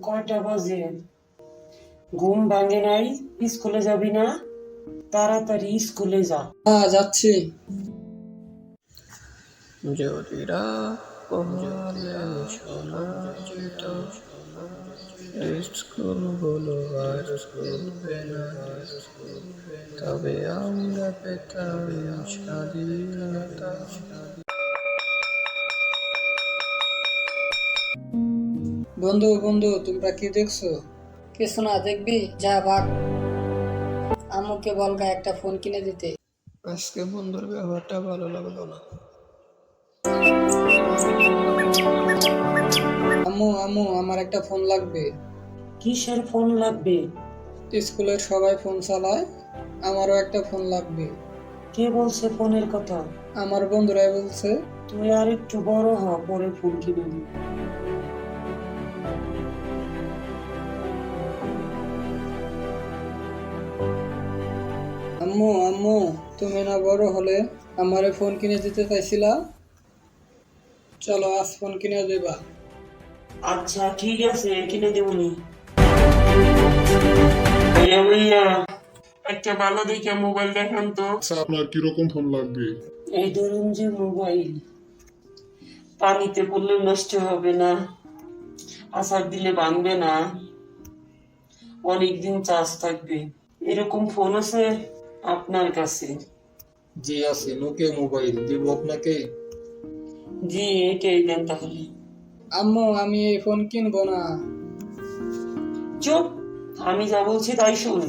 কয়টা বাজে? ঘুম ভাঙে নাই? স্কুলে যাবি না? তাড়াতাড়ি স্কুলে যা। হ্যাঁ, যাচ্ছি। যদিরা পহলে শোনা যেত, স্কুল বলো আর খুলবে না, তবে আমরা পেতাম স্বাধীনতা। বন্ধু বন্ধু, তোমরা কি দেখছো? কিছু না, দেখবি? যা ভাগ। আম্মুকে বলগা একটা ফোন কিনে দিতে। আজকে বন্ধুর ব্যবহারটা ভালো লাগলো না। আম্মু আম্মু, আমার একটা ফোন লাগবে। কিসের ফোন লাগবে? স্কুলের সবাই ফোন চালায়, আমারও একটা ফোন লাগবে। কে বলছে ফোনের কথা? আমার বন্ধুরাই বলছে। তুই আর একটু বড় হ, পরে ফোন কিনে দিবি। আম্মু আম্মু, তুমি না বড় হলে আমারে ফোন কিনে দিতে চাইছিলা, চলো আজ ফোন কিনে দেবা। আচ্ছা ঠিক আছে, কিনে দেবনি। ভাইয়া ভাইয়া, একটা ভালো দেখে মোবাইল দেখান তো। আচ্ছা, আপনার কিরকম ফোন লাগবে? এই ধরুন যে মোবাইল, পানিতে পড়লে নষ্ট হবে না, আছাড় দিলে ভাঙবে না, অনেকদিন চার্জ থাকবে, এরকম ফোন আছে আপনার কাছে? জি আছে, নোকিয়া মোবাইল দিব আপনাকে। জি, এটাই দেন তাহলে। আম্মু, আমি এই ফোন কিনবো না। চুপ, আমি যা বলছি তাই শুন।